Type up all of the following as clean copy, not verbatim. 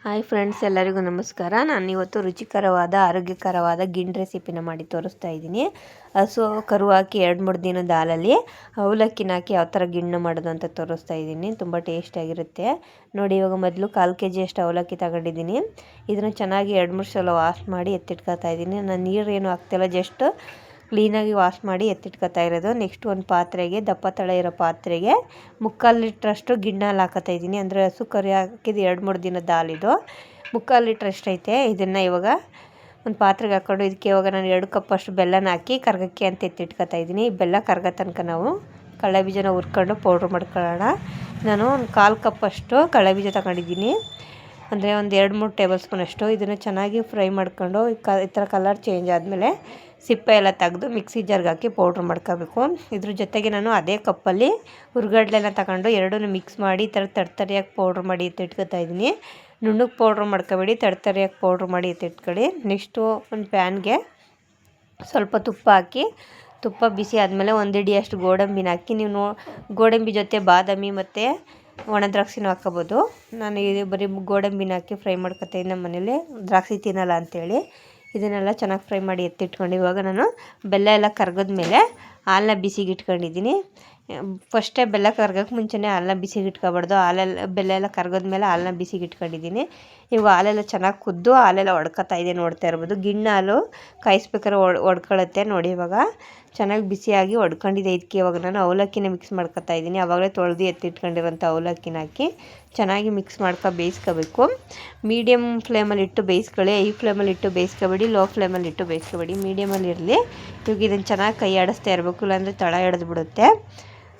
Hi friends, ಎಲ್ಲರಿಗೂ ನಮಸ್ಕಾರ. ನಾನು ಇವತ್ತು ರುಚಿಕರವಾದ ಆರೋಗ್ಯಕರವಾದ ಗಿಣ್ಣು ರೆಸಿಪಿನ ಮಾಡಿ ತೋರಿಸ್ತಾ ಇದ್ದೀನಿ. ಹಸು ಕರು ಹಾಕಿ 2-3 ದಿನದ ಹಾಲಲ್ಲಿ ಅವಲಕ್ಕಿನ ಹಾಕಿ ಯಾವ ಥರ ಗಿಣ್ಣು ಮಾಡೋದು ಅಂತ ತೋರಿಸ್ತಾ ಇದ್ದೀನಿ. ತುಂಬ ಟೇಸ್ಟಿಯಾಗಿರುತ್ತೆ ನೋಡಿ. ಇವಾಗ ಮೊದಲು 1/4 kg ಅಷ್ಟು ಅವಲಕ್ಕಿ ತಗೊಂಡಿದ್ದೀನಿ. ಇದನ್ನು ಚೆನ್ನಾಗಿ 2-3 ಸಲ ವಾಶ್ ಮಾಡಿ ಎತ್ತಿಟ್ಕೊತಾ ಇದ್ದೀನಿ. ನಾನು ನೀರೇನು ಹಾಕ್ತಿಲ್ಲ, ಜಸ್ಟ್ ಕ್ಲೀನಾಗಿ ವಾಶ್ ಮಾಡಿ ಎತ್ತಿಟ್ಕೊತಾ ಇರೋದು. ನೆಕ್ಸ್ಟ್ ಒಂದು ಪಾತ್ರೆಗೆ, ದಪ್ಪ ತಳ ಇರೋ ಪಾತ್ರೆಗೆ 3/4 ಲೀಟ್ರಷ್ಟು ಗಿಣ್ಣು ಹಾಲು ಹಾಕೋತಾ ಇದ್ದೀನಿ. ಅಂದರೆ ಹಸು ಕರಿ ಹಾಕಿದ್ದು 2-3 ದಿನದ ಹಾಲಿದು 3/4 ಲೀಟ್ರ್ ಅಷ್ಟೈತೆ. ಇದನ್ನು ಇವಾಗ ಒಂದು ಪಾತ್ರೆಗೆ ಹಾಕ್ಕೊಂಡು ಇದಕ್ಕೆ ಇವಾಗ ನಾನು 2 ಕಪ್ಪಷ್ಟು ಬೆಲ್ಲನ ಹಾಕಿ ಕರ್ಗಕ್ಕೆ ಅಂತ ಎತ್ತಿಟ್ಕೊತಾ ಇದ್ದೀನಿ. ಬೆಲ್ಲ ಕರ್ಗೋ ತನಕ ನಾವು ಕಡಲೆ ಬೀಜನ ಹುರ್ಕೊಂಡು ಪೌಡ್ರ್ ಮಾಡ್ಕೊಳ್ಳೋಣ. ನಾನು ಒಂದು 1/4 ಕಪ್ಪಷ್ಟು ಕಡಲೆ ಬೀಜ ತಗೊಂಡಿದ್ದೀನಿ, ಅಂದರೆ ಒಂದು 2-3 ಟೇಬಲ್ ಸ್ಪೂನ್ ಅಷ್ಟು. ಇದನ್ನು ಚೆನ್ನಾಗಿ ಫ್ರೈ ಮಾಡ್ಕೊಂಡು ಈ ಥರ ಕಲರ್ ಚೇಂಜ್ ಆದಮೇಲೆ ಸಿಪ್ಪೆ ಎಲ್ಲ ತೆಗೆದು ಮಿಕ್ಸಿ ಜಾರ್ಗೆ ಹಾಕಿ ಪೌಡ್ರ್ ಮಾಡ್ಕೋಬೇಕು. ಇದ್ರ ಜೊತೆಗೆ ನಾನು ಅದೇ ಕಪ್ಪಲ್ಲಿ ಹುರ್ಗಡ್ಲೆನ ತಗೊಂಡು ಎರಡನ್ನೂ ಮಿಕ್ಸ್ ಮಾಡಿ ಈ ಥರ ತರ್ತರಿಯಾಗಿ ಪೌಡ್ರ್ ಮಾಡಿ ಎತ್ತಿಟ್ಕೊತಾ ಇದ್ದೀನಿ. ನುಣ್ಣಗೆ ಪೌಡ್ರ್ ಮಾಡ್ಕೊಬೇಡಿ, ತರ್ತರಿಯಾಗಿ ಪೌಡ್ರ್ ಮಾಡಿ ಎತ್ತಿಟ್ಕೊಳ್ಳಿ. ನೆಕ್ಸ್ಟು ಒಂದು ಪ್ಯಾನ್ಗೆ ಸ್ವಲ್ಪ ತುಪ್ಪ ಹಾಕಿ, ತುಪ್ಪ ಬಿಸಿ ಆದಮೇಲೆ 1 ಹಿಡಿಯಷ್ಟು ಗೋಡಂಬಿನ ಹಾಕಿ, ನೀವು ಗೋಡಂಬಿ ಜೊತೆ ಬಾದಾಮಿ ಮತ್ತು ಒಣ ದ್ರಾಕ್ಷಿನೂ ಹಾಕ್ಕೋಬೋದು. ನಾನು ಇದು ಬರೀ ಗೋಡಂಬಿನ ಹಾಕಿ ಫ್ರೈ ಮಾಡ್ಕೊತಾ ಇದ್ದೀನಿ. ನಮ್ಮ ಮನೇಲಿ ದ್ರಾಕ್ಷಿ ತಿನ್ನಲ್ಲ ಅಂಥೇಳಿ ಇದನ್ನೆಲ್ಲ ಚೆನ್ನಾಗಿ ಫ್ರೈ ಮಾಡಿ ಎತ್ತಿಟ್ಕೊಂಡು ಇವಾಗ ನಾನು ಬೆಲ್ಲ ಎಲ್ಲ ಕರ್ಗದ್ಮೇಲೆ ಹಾಲನ್ನ ಬಿಸಿಗೆ ಇಟ್ಕೊಂಡಿದ್ದೀನಿ. ಫಸ್ಟೇ ಬೆಲ್ಲ ಕರ್ಗೋಕ್ಕೆ ಮುಂಚೆನೇ ಹಾಲನ್ನ ಬಿಸಿಗೆ ಇಟ್ಕೊಬಾರ್ದು. ಬೆಲ್ಲ ಎಲ್ಲ ಕರ್ಗದ್ಮೇಲೆ ಹಾಲನ್ನ ಬಿಸಿಗೆ ಇಟ್ಕೊಂಡಿದ್ದೀನಿ. ಇವಾಗ ಹಾಲೆಲ್ಲ ಚೆನ್ನಾಗಿ ಕುದ್ದು ಹಾಲೆಲ್ಲ ಒಡ್ಕೊತಾ ಇದೆ, ನೋಡ್ತಾ ಇರ್ಬೋದು. ಗಿಣ್ಣು ಹಾಲು ಕಾಯಿಸ್ಬೇಕಾದ್ರೆ ಒಡ್ಕೊಳ್ಳುತ್ತೆ ನೋಡಿ. ಇವಾಗ ಚೆನ್ನಾಗಿ ಬಿಸಿಯಾಗಿ ಒಡ್ಕೊಂಡಿದೆ. ಇದಕ್ಕೆ ಇವಾಗ ನಾನು ಅವಲಕ್ಕಿನ ಮಿಕ್ಸ್ ಮಾಡ್ಕೊತಾ ಇದ್ದೀನಿ. ಆವಾಗಲೇ ತೊಳೆದು ಎತ್ತಿಟ್ಕೊಂಡಿರೋಂಥ ಅವಲಕ್ಕಿನ ಹಾಕಿ ಚೆನ್ನಾಗಿ ಮಿಕ್ಸ್ ಬೇಯಿಸ್ಕೋಬೇಕು. ಮೀಡಿಯಮ್ ಫ್ಲೇಮಲ್ಲಿ ಇಟ್ಟು ಬೇಯಿಸ್ಕೊಳ್ಳಿ, ಹೈ ಫ್ಲೇಮಲ್ಲಿ ಇಟ್ಟು ಬೇಯಿಸ್ಕೊಬೇಡಿ, ಲೋ ಫ್ಲೇಮಲ್ಲಿ ಇಟ್ಟು ಬೇಯಿಸ್ಕೊಬೇಡಿ, ಮೀಡಿಯಮಲ್ಲಿ ಇರಲಿ. ಇವಾಗ ಇದನ್ನು ಚೆನ್ನಾಗಿ ಕೈ ಆಡಿಸ್ತಾ ಇರಬೇಕು, ಇಲ್ಲಾಂದರೆ ತಳ ಹಿಡಿದು ಬಿಡುತ್ತೆ.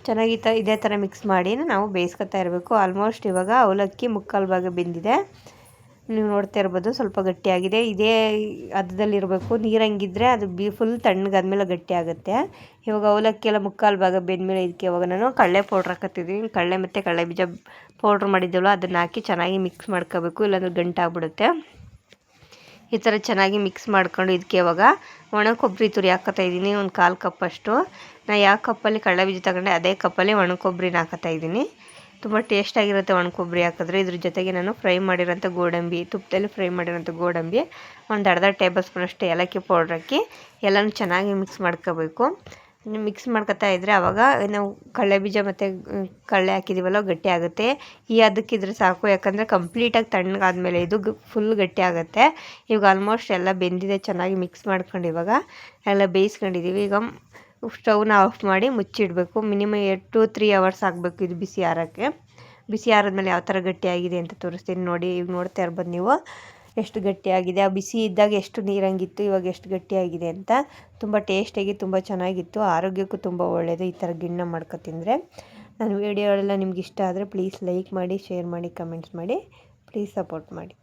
ಚೆನ್ನಾಗಿ ಇದೇ ಥರ ಮಿಕ್ಸ್ ಮಾಡಿ ನಾವು ಬೇಯಿಸ್ಕೊತಾ ಇರಬೇಕು. ಆಲ್ಮೋಸ್ಟ್ ಇವಾಗ ಅವಲಕ್ಕಿ 3/4 ಭಾಗ ಬೆಂದಿದೆ, ನೀವು ನೋಡ್ತಾ ಇರ್ಬೋದು. ಸ್ವಲ್ಪ ಗಟ್ಟಿಯಾಗಿದೆ, ಇದೇ ಹದದಲ್ಲಿರಬೇಕು. ನೀರಂಗಿದ್ರೆ ಅದು ಫುಲ್ ತಣ್ಣಗಾದ್ಮೇಲೆ ಗಟ್ಟಿ ಆಗುತ್ತೆ. ಇವಾಗ ಅವಲಕ್ಕಿ ಎಲ್ಲ 3/4 ಭಾಗ ಬೆಂದಮೇಲೆ ಇದಕ್ಕೆ ಇವಾಗ ನಾನು ಕಡಲೆ ಪೌಡ್ರ್ ಹಾಕೋತಿದ್ದೀನಿ. ಕಡಲೆ ಮತ್ತು ಕಡಲೆ ಬೀಜ ಪೌಡ್ರ್ ಮಾಡಿದ್ದೆವಲ್ಲ ಅದನ್ನು ಹಾಕಿ ಚೆನ್ನಾಗಿ ಮಿಕ್ಸ್ ಮಾಡ್ಕೋಬೇಕು, ಇಲ್ಲಾಂದ್ರೆ ಗಂಟಾಗ್ಬಿಡುತ್ತೆ. ಈ ಥರ ಚೆನ್ನಾಗಿ ಮಿಕ್ಸ್ ಮಾಡ್ಕೊಂಡು ಇದಕ್ಕೆ ಇವಾಗ ಒಣ ಕೊಬ್ಬರಿ ತುರಿ ಹಾಕೋತಾ ಇದ್ದೀನಿ, ಒಂದು 1/4 ಕಪ್ಪಷ್ಟು. ನಾನು ಯಾವ ಕಪ್ಪಲ್ಲಿ ಕಡಲೆ ಬೀಜ ತಗೊಂಡೆ ಅದೇ ಕಪ್ಪಲ್ಲಿ ಒಣ ಕೊಬ್ಬರಿನ ಹಾಕೋತಾ ಇದ್ದೀನಿ. ತುಂಬ ಟೇಸ್ಟಾಗಿರುತ್ತೆ ಒಣ ಕೊಬ್ಬರಿ ಹಾಕಿದ್ರೆ. ಇದ್ರ ಜೊತೆಗೆ ನಾನು ಫ್ರೈ ಮಾಡಿರೋಂಥ ಗೋಡಂಬಿ, ತುಪ್ಪದಲ್ಲಿ ಫ್ರೈ ಮಾಡಿರೋಂಥ ಗೋಡಂಬಿ, ಒಂದು ಅರ್ಧ ಟೇಬಲ್ ಸ್ಪೂನಷ್ಟು ಏಲಕ್ಕಿ ಪೌಡ್ರ್ ಹಾಕಿ ಎಲ್ಲನೂ ಚೆನ್ನಾಗಿ ಮಿಕ್ಸ್ ಮಾಡ್ಕೋಬೇಕು. ಮಿಕ್ಸ್ ಮಾಡ್ಕೊತಾ ಇದ್ದರೆ ಆವಾಗ ನಾವು ಕಡಲೆ ಬೀಜ ಮತ್ತು ಕಡಲೆ ಹಾಕಿದ್ದೀವಲ್ಲ ಗಟ್ಟಿ ಆಗುತ್ತೆ. ಅದಕ್ಕಿದ್ರೆ ಸಾಕು, ಯಾಕಂದರೆ ಕಂಪ್ಲೀಟಾಗಿ ತಣ್ಣಗಾದ್ಮೇಲೆ ಇದು ಫುಲ್ ಗಟ್ಟಿ ಆಗುತ್ತೆ. ಇವಾಗ ಆಲ್ಮೋಸ್ಟ್ ಎಲ್ಲ ಬೆಂದಿದೆ, ಚೆನ್ನಾಗಿ ಮಿಕ್ಸ್ ಮಾಡ್ಕೊಂಡು ಇವಾಗ ಎಲ್ಲ ಬೇಯಿಸ್ಕೊಂಡಿದ್ದೀವಿ. ಈಗ ಸ್ಟವ್ನ ಆಫ್ ಮಾಡಿ ಮುಚ್ಚಿಡಬೇಕು. ಮಿನಿಮಮ್ 2-3 ಅವರ್ಸ್ ಆಗಬೇಕು ಇದು ಬಿಸಿ ಆರೋಕ್ಕೆ. ಬಿಸಿ ಆರಿದ್ಮೇಲೆ ಯಾವ ಥರ ಗಟ್ಟಿಯಾಗಿದೆ ಅಂತ ತೋರಿಸ್ತೀನಿ ನೋಡಿ. ಈಗ ನೋಡ್ತಾ ಇರ್ಬೋದು ನೀವು ಎಷ್ಟು ಗಟ್ಟಿಯಾಗಿದೆ. ಆ ಬಿಸಿ ಇದ್ದಾಗ ಎಷ್ಟು ನೀರಂಗಿತ್ತು, ಇವಾಗ ಎಷ್ಟು ಗಟ್ಟಿಯಾಗಿದೆ ಅಂತ. ತುಂಬ ಟೇಸ್ಟಿಯಾಗಿ ತುಂಬ ಚೆನ್ನಾಗಿತ್ತು, ಆರೋಗ್ಯಕ್ಕೂ ತುಂಬ ಒಳ್ಳೆಯದು ಈ ಥರ ಗಿಣ್ಣು ಮಾಡ್ಕೊ ತಿಂದರೆ. ನನ್ನ ವೀಡಿಯೋಗಳೆಲ್ಲ ನಿಮ್ಗೆ ಇಷ್ಟ ಆದರೆ ಪ್ಲೀಸ್ ಲೈಕ್ ಮಾಡಿ, ಶೇರ್ ಮಾಡಿ, ಕಮೆಂಟ್ಸ್ ಮಾಡಿ, ಪ್ಲೀಸ್ ಸಪೋರ್ಟ್ ಮಾಡಿ.